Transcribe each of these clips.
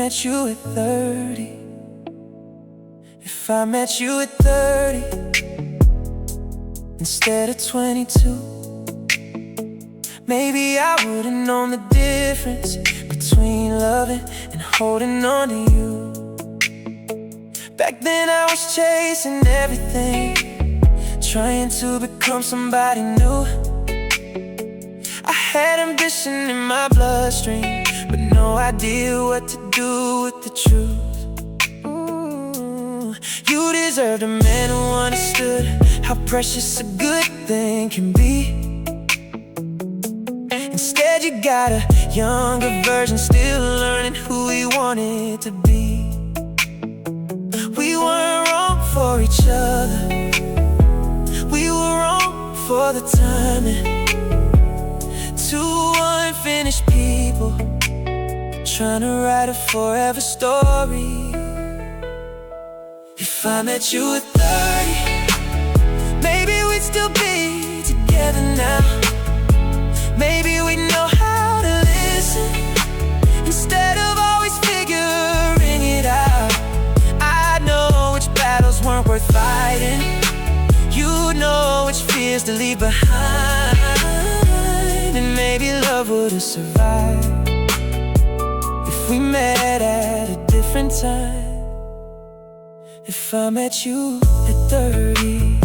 met you at 30, if I met you at 30 instead of 22, maybe I would've known the difference between loving and holding on to you. Back then I was chasing everything, trying to become somebody new. I had ambition in my bloodstream, but no idea what to do with the truth. You deserved a man who understood how precious a good thing can be. Instead you got a younger version, still learning who he wanted to be. We weren't wrong for each other, we were wrong for the timing. Two unfinished people trying to write a forever story. If I met you at 30, maybe we'd still be together now. Maybe we'd know how to listen instead of always figuring it out. I'd know which battles weren't worth fighting, you'd know which fears to leave behind. And maybe love would've survived if we met at a different time. If I met you at 30,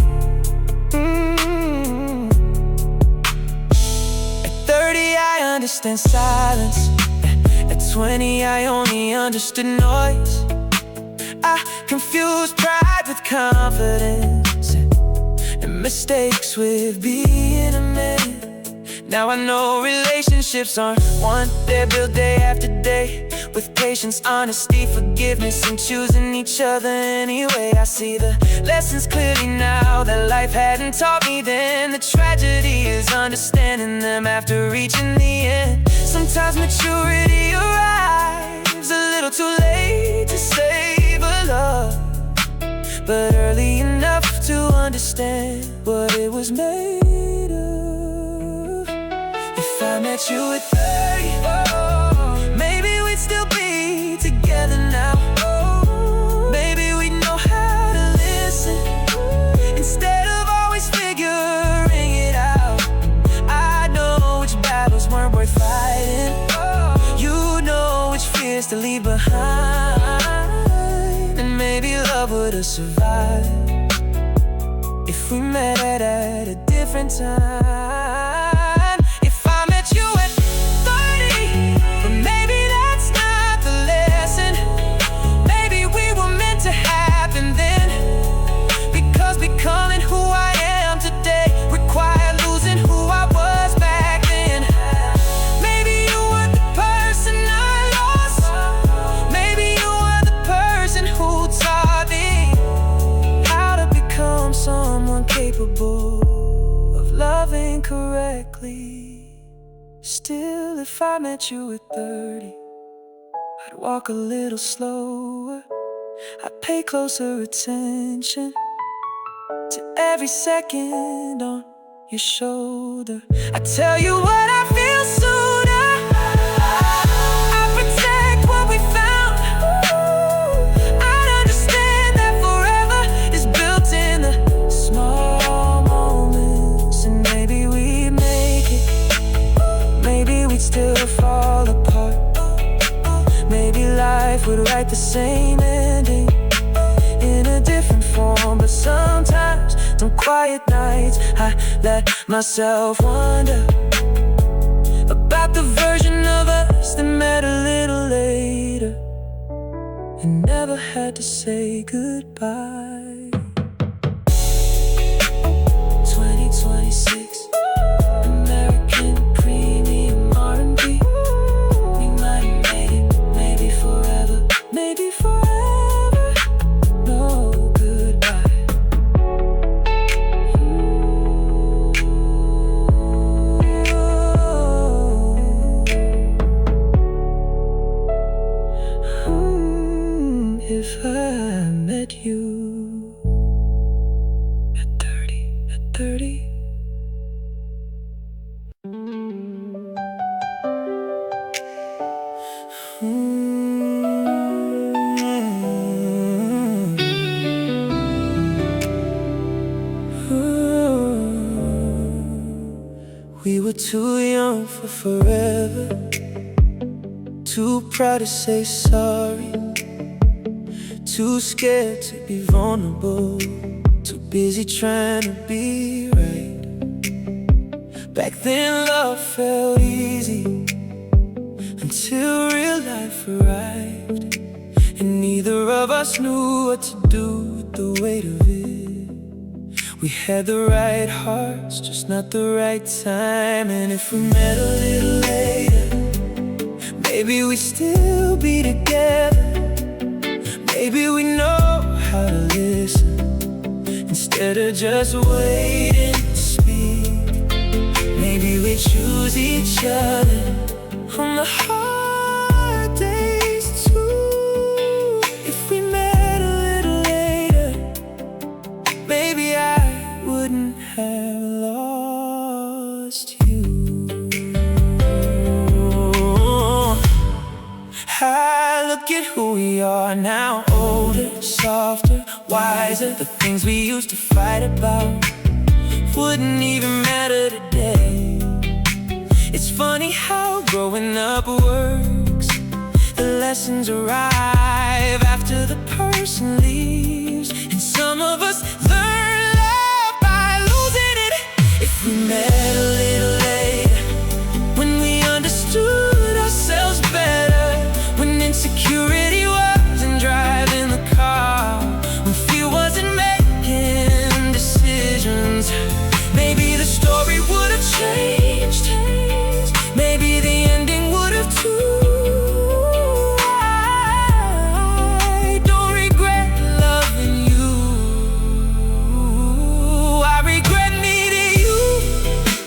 at 30 I understand silence, at 20 I only understood noise. I confused pride with confidence, and mistakes with being a man. Now I know relationships aren't one, they're built day after day, with patience, honesty, forgiveness, and choosing each other anyway. I see the lessons clearly now that life hadn't taught me then. The tragedy is understanding them after reaching the end. Sometimes maturity arrives a little too late to save a love, but early enough to understand what it was made of. If I met you at 30, oh, maybe we'd still be together now. Oh, maybe we'd know how to listen instead of always figuring it out. I know which battles weren't worth fighting, oh, you know which fears to leave behind. And maybe love would've survived if we met at a different time. Capable of loving correctly. Still, if I met you at 30, I'd walk a little slower, I'd pay closer attention to every second on your shoulder. I'd tell you what I feel sooner, I'd protect what we found. I'd understand that forever is built in the small moments. And maybe we'd make it, maybe we'd still fall apart. Maybe life would write the same ending in a different form. But sometimes, on quiet nights, I let myself wonder about the version of us that met a little later and never had to say goodbye. 2026, American premium R&B. We might have made it, maybe forever, maybe forever. No goodbye. If I met you at 30. Too young for forever, too proud to say sorry, too scared to be vulnerable, too busy trying to be right. Back then love felt easy until real life arrived, and neither of us knew what to do with the weight of it. We had the right hearts, just not the right time. And if we met a little later, maybe we'd still be together. Maybe we know how to listen instead of just waiting to speak. Maybe we choose each other on the hard days too. If we met a little later, maybe I wouldn't have lost you. I look at who we are now, older, softer, wiser. The things we used to fight about wouldn't even matter today. It's funny how growing up works. The lessons arrive after the person leaves, and some of us learn love by losing it. If we met a little later, when we understood ourselves better, when insecurity wasn't driving the car, when fear wasn't making decisions, maybe the story would have changed. Maybe the ending would have too. I don't regret loving you. I regret needing you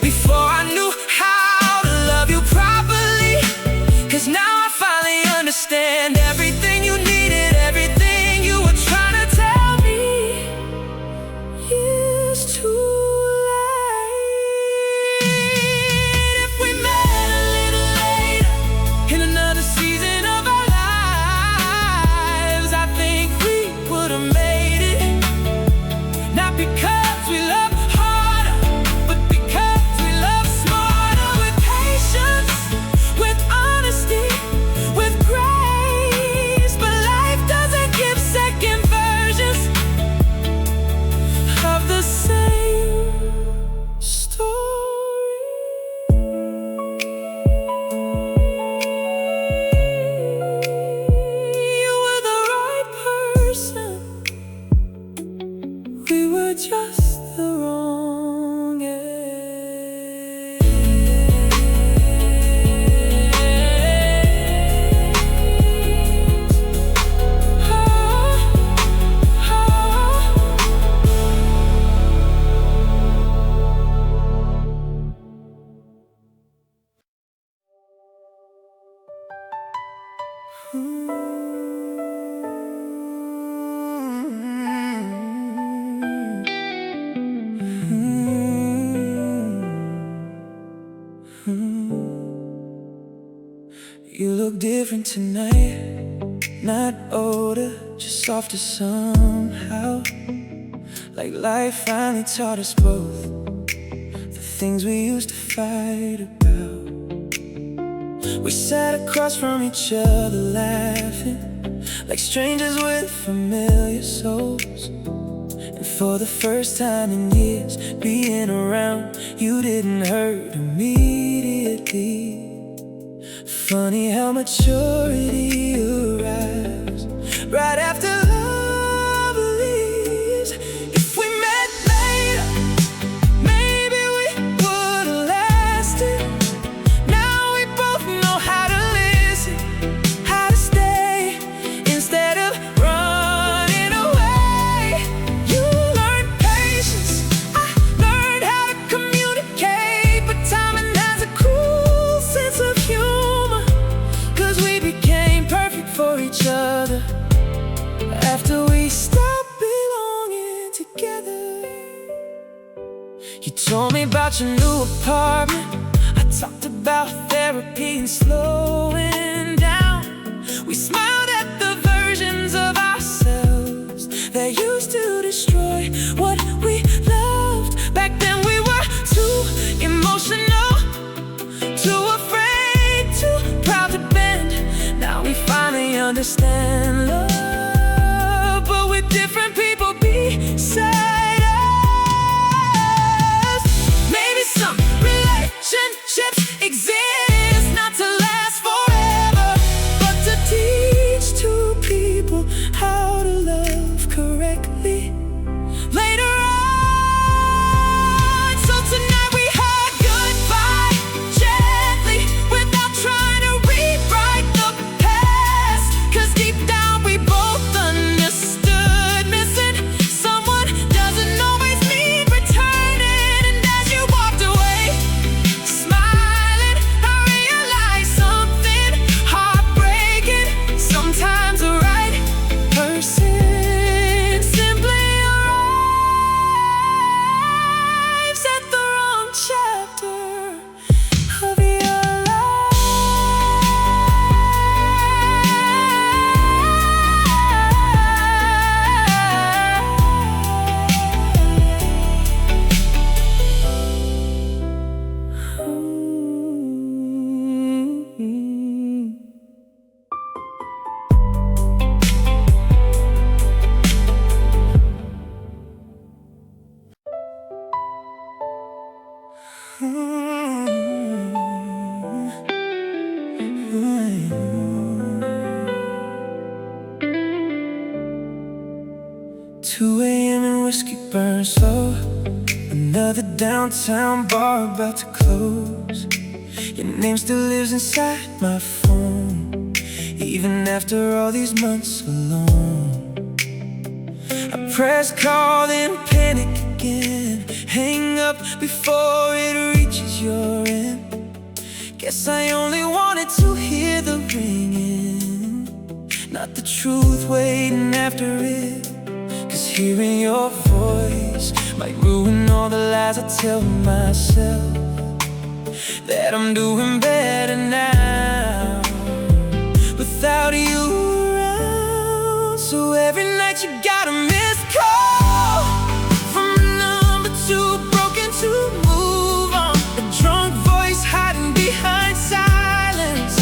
before I knew how to love you properly. 'Cause now I finally understand everything you needed, everything you were trying to tell me is too late. If we met a little later in another season of our lives, I think we would have made it. Not because we love harder, but because we love smarter. With patience, with honesty, with grace. But life doesn't give second versions of the same story. You were the right person, we were just the wrong age. You look different tonight, not older, just softer somehow. Like life finally taught us both the things we used to fight about. We sat across from each other laughing, like strangers with familiar souls. And for the first time in years, being around you didn't hurt immediately. Funny how maturity arrives right after love leaves. If we met later, maybe we would have lasted. Now we both know how to listen, how to stay instead of running away. You learned patience, I learned how to communicate, but timing has a cruel sense of humor. 'Cause we became perfect for each other after we stopped belonging together. You told me about your new apartment, I talked about therapy and slowing down. We smiled at the versions of ourselves that used to destroy what we loved. Back then we were too emotional 2 a.m. and whiskey burns slow. Another downtown bar about to close. Your name still lives inside my phone, even after all these months alone. I press call, then panic again. Hang up before it reaches your end. Guess I only wanted to hear the ringing, not the truth waiting after it. Cause hearing your voice might ruin all the lies I tell myself, that I'm doing better now without you around. So every night you got a missed call from a number too broken to move on. A drunk voice hiding behind silence,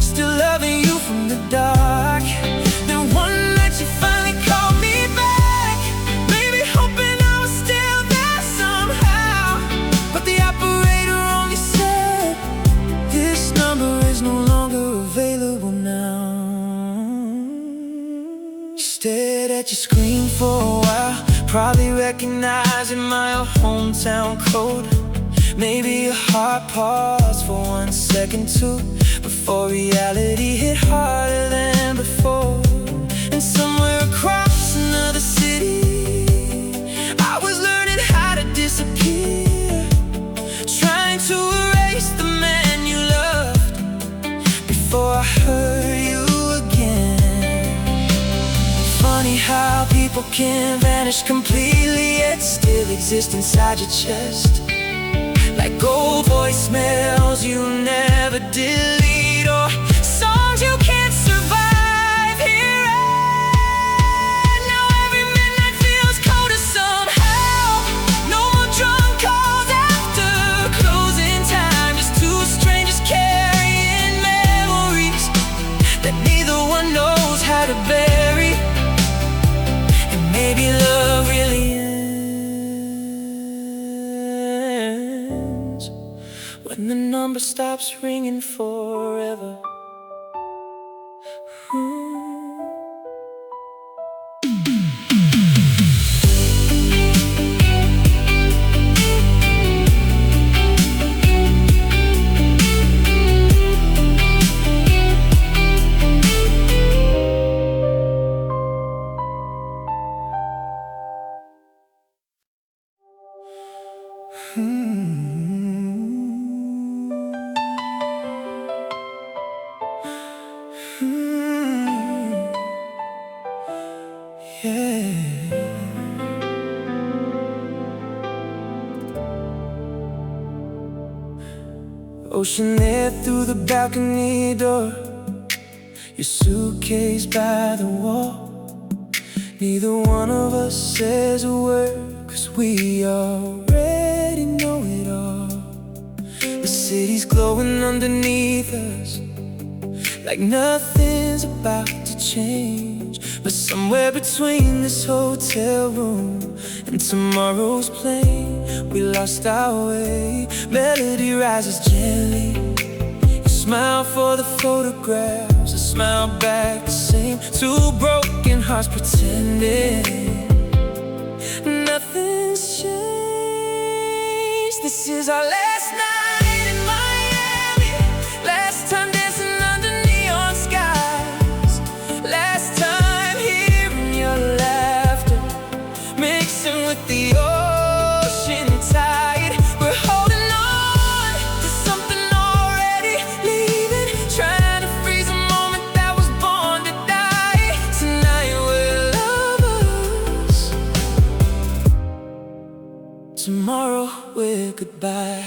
still loving you from the dark. Then one night you finally called me back, maybe hoping I was still there somehow. But the operator only said, this number is no longer available now. You stared at your screen for a while, probably recognizing my hometown code. Maybe your heart paused for 1 second too, before reality hit harder than before. And somewhere across another city, I was learning how to disappear, trying to erase the man you loved before I hurt you again. Funny how people can vanish completely yet still exist inside your chest, like old voicemails you never delete, or songs you can't survive hearing. Now every midnight feels colder somehow. No more drunk calls after closing time, just two strangers carrying memories that neither one knows how to bury. And maybe love really ends when the number stops ringing forever. Ocean air through the balcony door, your suitcase by the wall. Neither one of us says a word, cause we already know it all. The city's glowing underneath us, like nothing's about to change. But somewhere between this hotel room and tomorrow's plane, we lost our way. Melody rises gently. You smile for the photographs, I smile back the same. Two broken hearts pretending nothing's changed. This is our last night in Miami, last time dancing under neon skies, last time hearing your laughter mixing with the ocean tide. We're holding on to something already leaving, trying to freeze a moment that was born to die. Tonight we're lovers, tomorrow we're goodbye.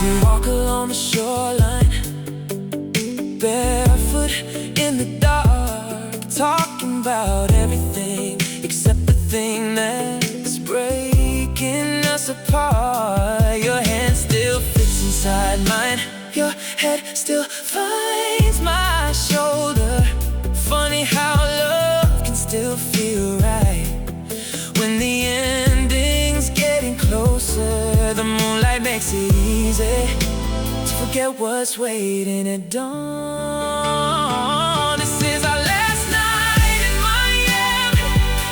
We walk along the shoreline, barefoot in the dark, talking about everything except the thing that's breaking us apart. Your hand still fits inside mine, your head still finds my shoulder. Funny how love can still feel right when the end makes it easy to forget what's waiting at dawn. This is our last night in Miami,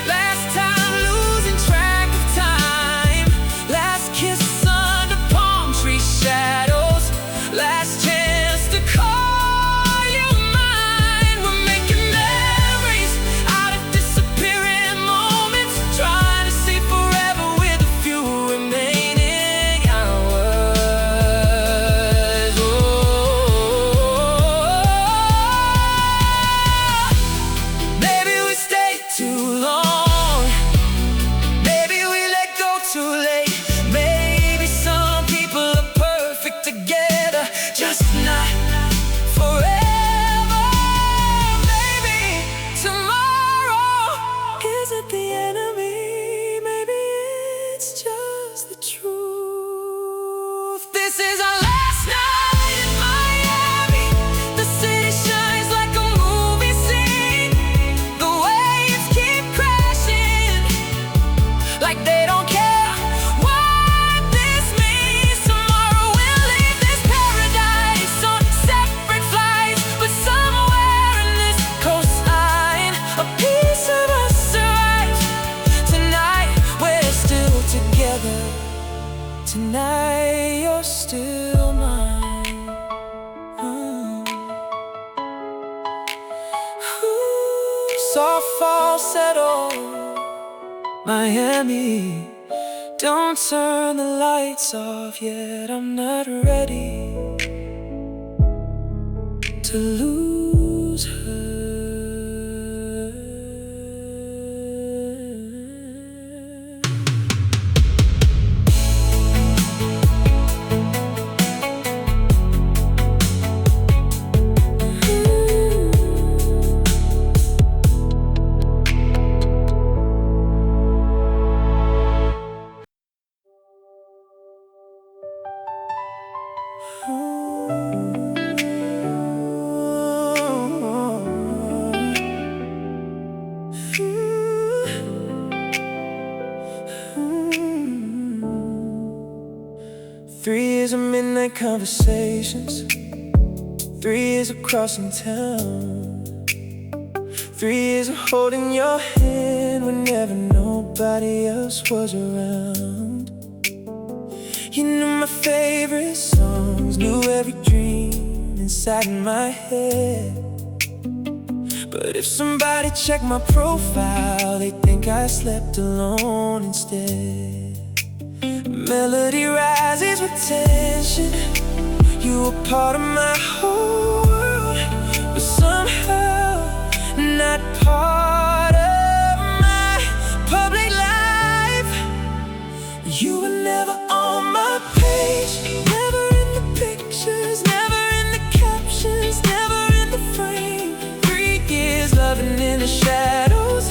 last time losing track of time, last kiss under palm tree shadows, last chance to call you mine. We're making memories out of disappearing moments, trying to see forever with a few remaining hours. Oh, maybe we stayed too long, maybe we let go too late. Maybe some people are perfect together, just not forever. Maybe tomorrow isn't the enemy, maybe it's just the truth. This is our last night in Miami. The city shines like a movie scene. The waves keep crashing like they don't care what this means. Tomorrow we'll leave this paradise on separate flights, but somewhere in this coastline a piece of us survives. Tonight we're still together, tonight you're still mine. Soft falsetto, Miami. Don't turn the lights off yet, I'm not ready to lose her. Three years of midnight conversations, 3 years of crossing town, 3 years of holding your hand whenever nobody else was around. You knew my favorite songs, knew every dream inside my head. But if somebody checked my profile, they'd think I slept alone instead. Melody rises with tension, you were part of my whole world, but somehow not part of my public life. You were never on my page, never in the pictures, never in the captions, never in the frame. 3 years loving in the shadows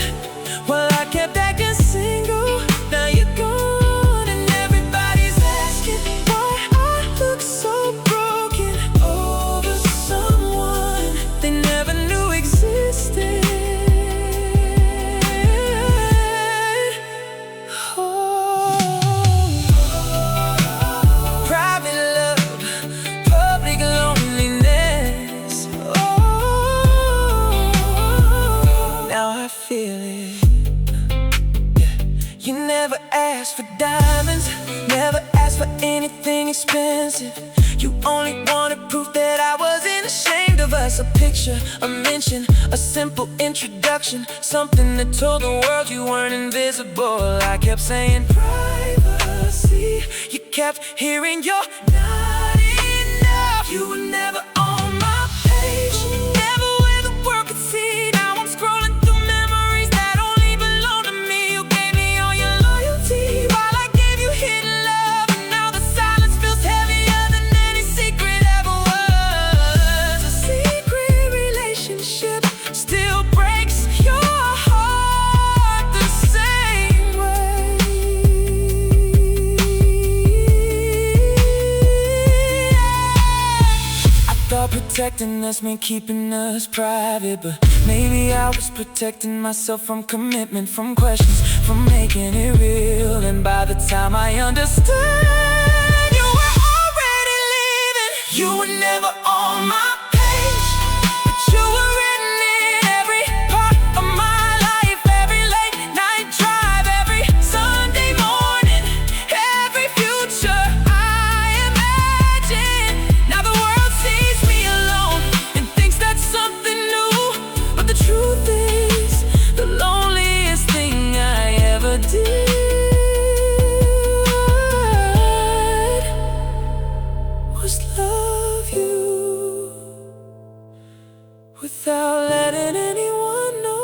while I kept acting single. Now you're gone and everybody's asking why I look so broken over someone they never knew existed. Private love, public loneliness. Now I feel it. You never asked for diamonds, never asked for anything expensive. You only wanted proof that I wasn't ashamed of us. A picture, a mention, a simple introduction, something that told the world you weren't invisible. I kept saying privacy, you kept hearing you're not enough. You were never on my page, never where the world could see. Now I'm scrolling through memories that only belong to me. You gave me all your loyalty while I gave you hidden love, and now the silence feels heavier than any secret ever was. A secret relationship still breaks your heart the same way. I thought protecting us meant keeping us private, but maybe I was protecting myself from commitment, from questions, from making it real. And by the time I understood, you were You were never on my page, but you were written in every part of my life. Every late night drive, every Sunday morning, every future I imagine. Now the world sees me alone and thinks that's something new, but the truth is, the loneliest thing I ever did was love you without letting anyone know.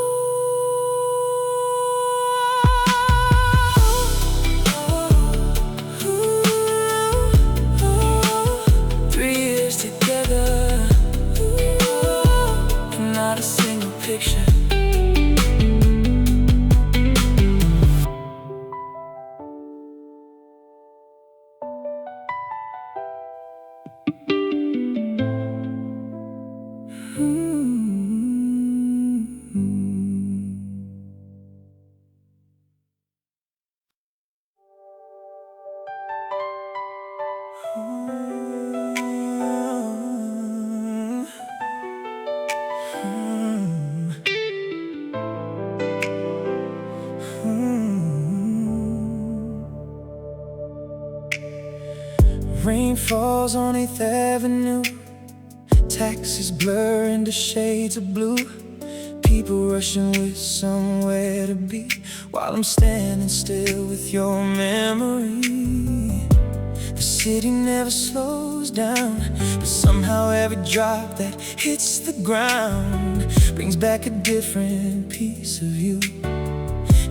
3 years together, and not a single picture. Rain falls on 8th Avenue, taxis blur into shades of blue. People rushing with somewhere to be, while I'm standing still with your memory. The city never slows down, but somehow every drop that hits the ground brings back a different piece of you.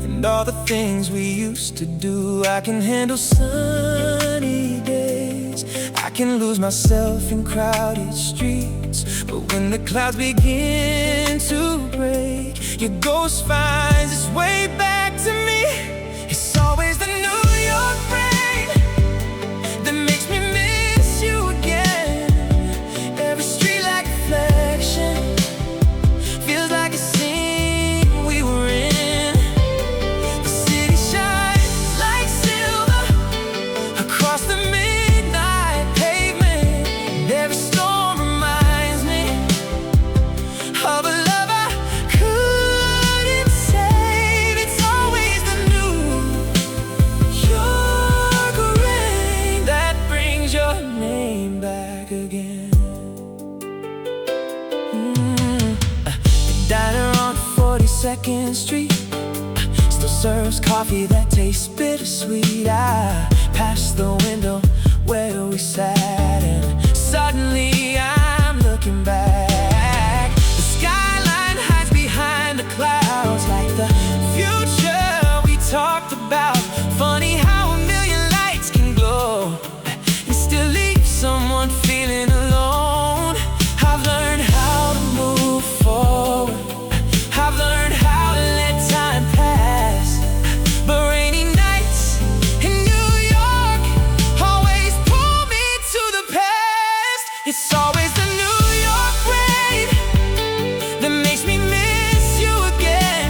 And all the things we used to do. I can handle sunny days, I can lose myself in crowded streets, but when the clouds begin to break, your ghost finds its way back to me. It's always the New York rain that makes me miss you again. Every street like reflection feels like a scene we were in. The city shines like silver across the midnight pavement, and every storm reminds me of a love I couldn't save. It's always the New York rain that brings your name back again. The diner on 42nd Street still serves coffee that tastes bittersweet. I pass the window where we sat, and suddenly I'm looking back. The skyline hides behind the clouds like the future we talked about. Funny how a million lights can glow and still leave someone feeling alone. I've learned how to move forward, I've learned how to let time pass, but rainy nights in New York always pull me to the past. It's always the New York rain that makes me miss you again.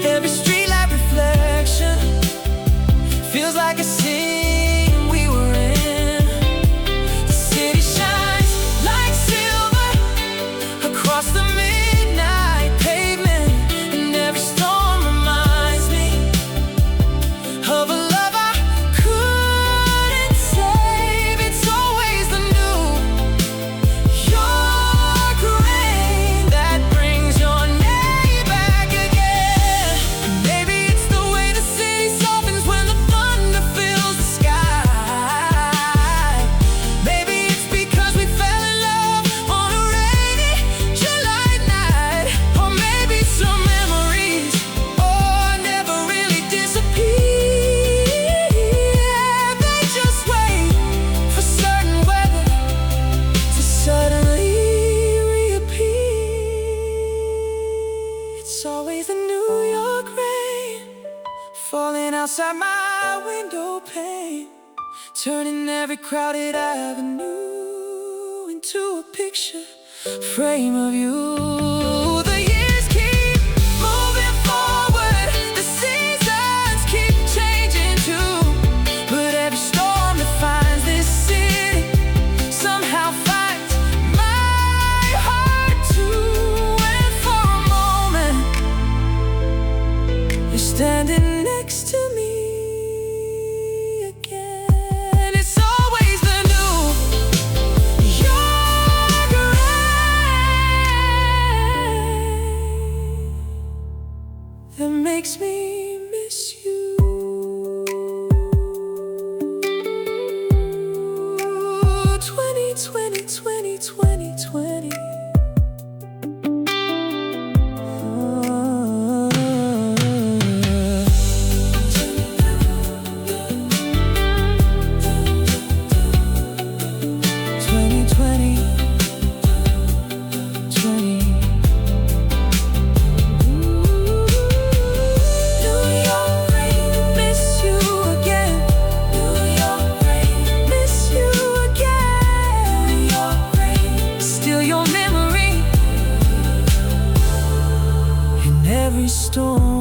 Every streetlight reflection feels like a scene we were in. The city shines like silver across the midnight pavement, and every storm reminds me of a love I couldn't save. It's always the New York rain that brings your name back again. Maybe it's the way the city softens when the thunder fills the sky. Maybe it's because we fell in love on a rainy July night. Or maybe some memories, never really disappear. They just wait for certain weather to suddenly reappear. It's always the New York rain falling outside my window pane, turning every crowded avenue into a picture frame of you. The years keep moving forward, the seasons keep changing too, but every storm defines this city somehow next to me again. It's always the new you're right that makes me miss you. 2020, 2020, 20. Every storm,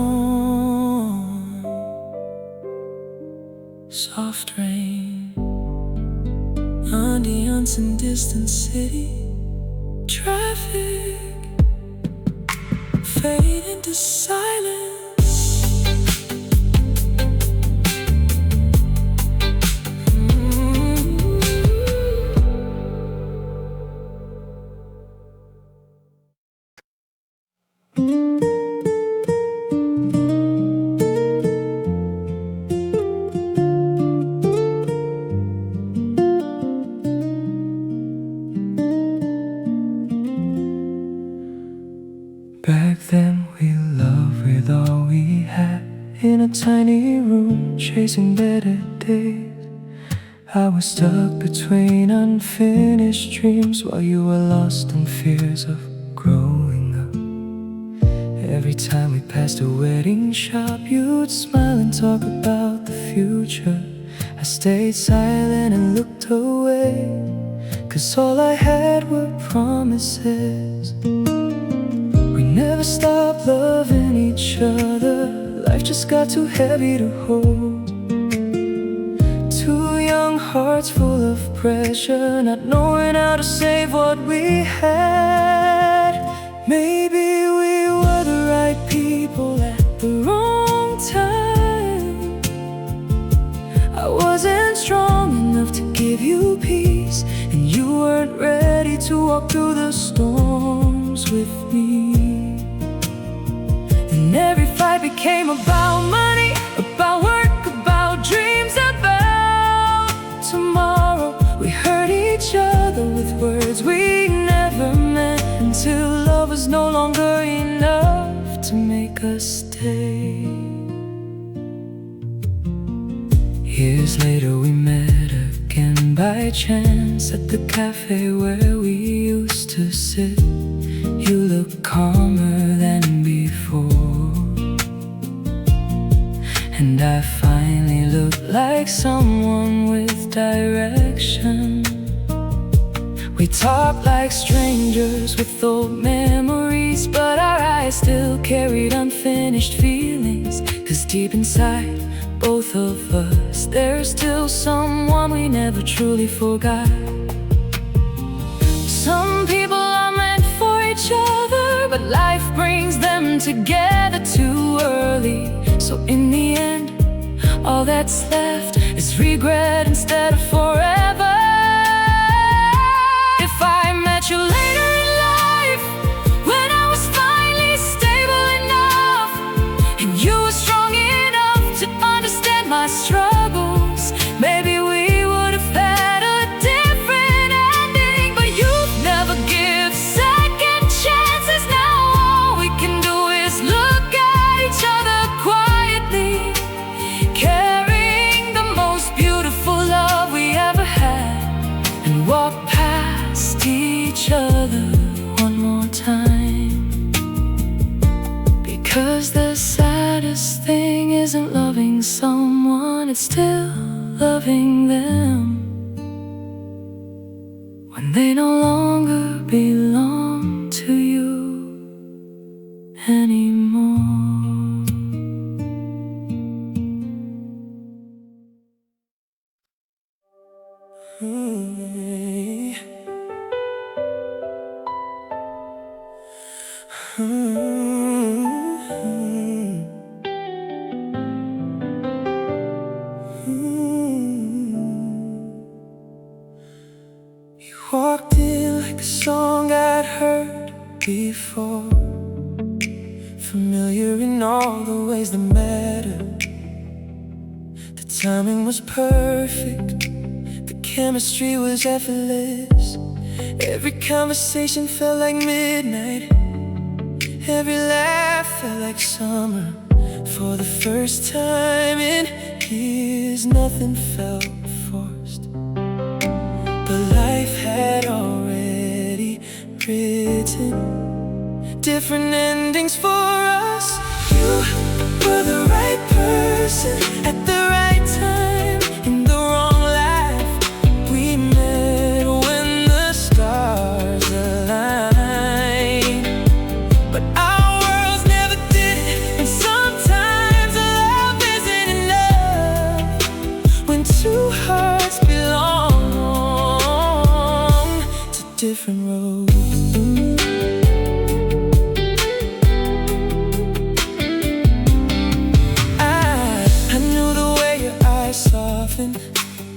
soft rain, ambience in distant city, traffic, fade into silence. Back then we loved with all we had, in a tiny room, chasing better days. I was stuck between unfinished dreams, while you were lost in fears of growing up. Every time we passed a wedding shop, you'd smile and talk about the future. I stayed silent and looked away, 'cause all I had were promises. Never stopped loving each other. Life just got too heavy to hold. Two young hearts full of pressure, not knowing how to save what we had. Maybe we were the right people at the wrong time. I wasn't strong enough to give you peace, and you weren't ready to walk through the storms with me. And every fight became about money, about work, about dreams, about tomorrow. We hurt each other with words we never meant, until love was no longer enough to make us stay. Years later we met again by chance at the cafe where we used to sit. You look calmer than before, and I finally look like someone with direction. We talk like strangers with old memories, but our eyes still carried unfinished feelings. 'Cause deep inside both of us, there's still someone we never truly forgot. Some people are meant for each other, but life brings them together too early. So in the end, all that's left is regret instead of forever. If I met you later in life, when I was finally stable enough, and you were strong enough to understand my struggles, maybe we would have had a different ending. But you never give second chances. Now all we can do is look at each other quietly, carrying the most beautiful love we ever had, and walk past each other one more time. Because the saddest thing isn't loving someone, it's still loving them when they no longer belong to you anymore. timing was perfect, the chemistry was effortless. Every conversation felt like midnight, every laugh felt like summer. For the first time in years, nothing felt forced, but life had already written different endings for us. You were the right person at the right time in the wrong life. We met when the stars aligned, but our worlds never did it. And sometimes love isn't enough when two hearts belong to different roads.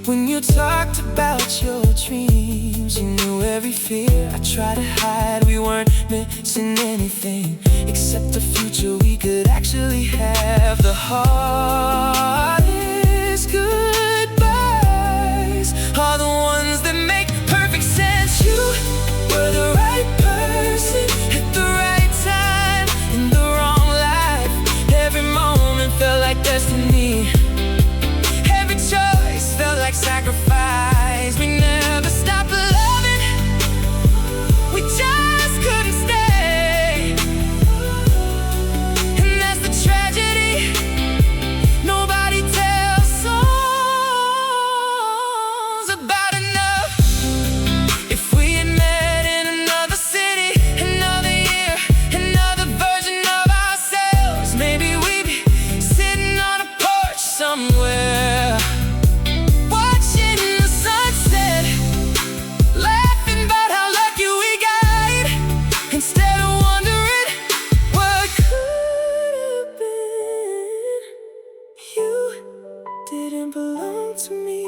When you talked about your dreams, you knew every fear I tried to hide. We weren't missing anything except a future we could actually have. The hardest goodbyes are the ones that make perfect sense. You were the right person at the right time in the wrong life. Every moment felt like destiny, felt like sacrifice. We never stopped loving, we just couldn't stay. And that's the tragedy, nobody tells songs about enough. If we had met in another city, another year, another version of ourselves, maybe we'd be sitting on a porch somewhere, didn't belong to me,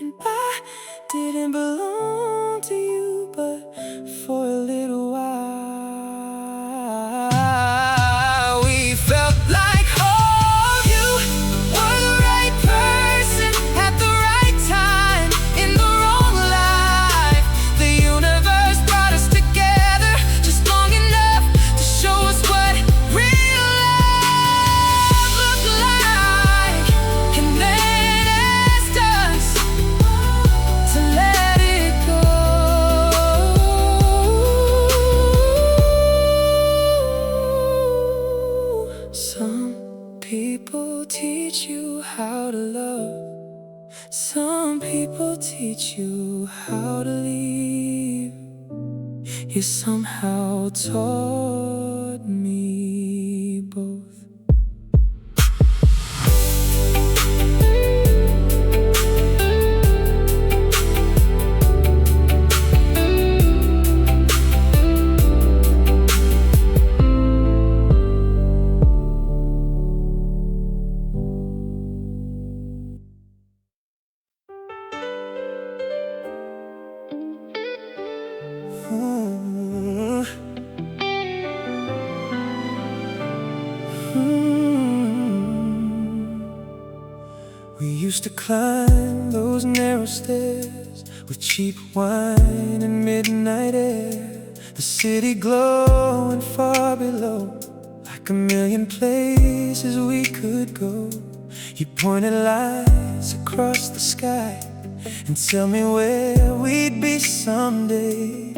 and I didn't belong to you, but for a little while we felt like home. You were the right person at the right time in the wrong life. The universe brought us together just long enough to show us what real love looked like, and then asked us to let it go. Some people teach you how to love, some people teach you how to leave. You somehow taught me both. We used to climb those narrow stairs with cheap wine and midnight air. The city glowing far below, like a million places we could go. You pointed lights across the sky and tell me where we'd be someday.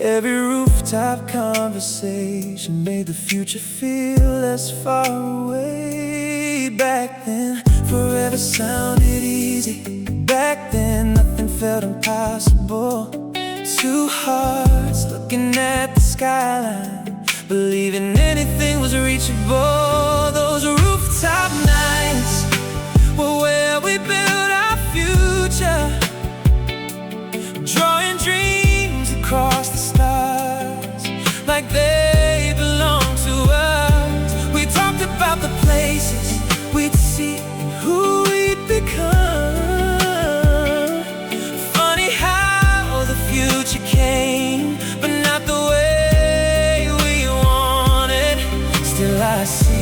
Every rooftop conversation made the future feel less far away. Back then, forever sounded easy. Back then, nothing felt impossible. Two hearts looking at the skyline, believing anything was reachable. Those rooftop nights were where we built our future, drawing dreams across the stars like they belong to us. We talked about the places we'd see and who we'd become. Funny how the future came, but not the way we wanted. Still I see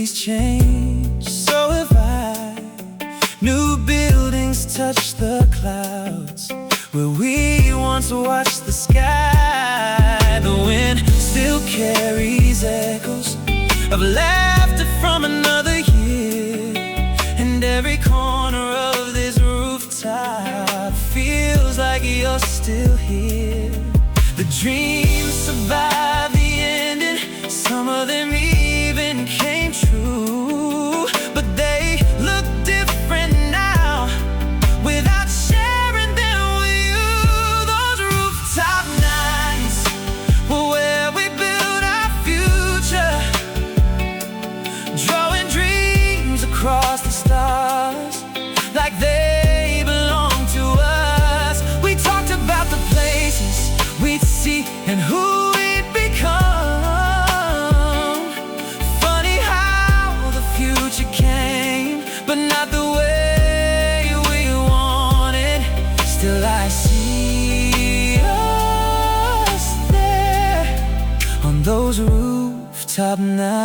cities change, so have I. New buildings touch the clouds where we once watched the sky. The wind still carries echoes of laughter from another year, and every corner of this rooftop feels like you're still here. The dreams survive the ending, some of them even came true, but they look different now without sharing them with you. Those rooftop nights were where we built our future, drawing dreams across the stars like they belong to us. We talked about the places we'd see and who we'd become. Funny how the future came, but not the way we wanted. Still I see us there on those rooftop nights.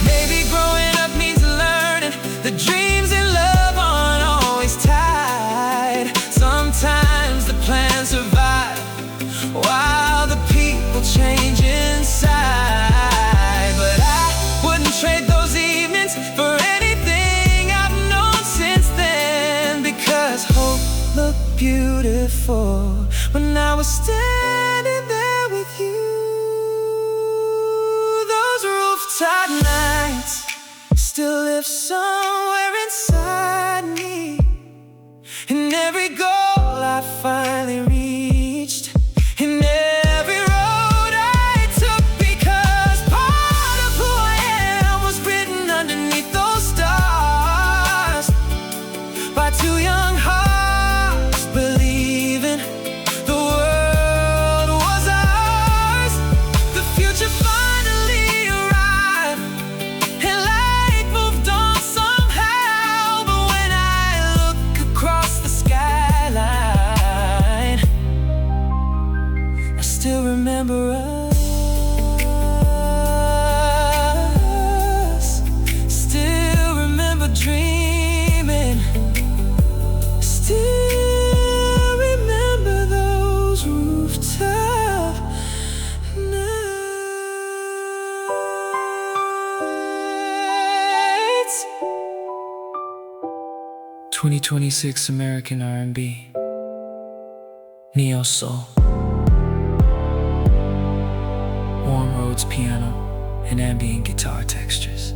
Maybe growing up means learning the dreams in love aren't always tied. Sometimes the plans survive while the people change inside. But I wouldn't trade those evenings for anything I've known since then, because hope looked beautiful when I was standing there with you. Those rooftop nights still live somewhere inside me, and every goal I finally reached, and every road I took, because part of who I am was written underneath those stars by two young hearts believing the world was ours. The future finally arrived and life moved on somehow, but when I look across the skyline, I still remember us, still remember dreaming, still remember those rooftop nights. 2026 American R&B, Neo Soul, warm Rhodes piano and ambient guitar textures.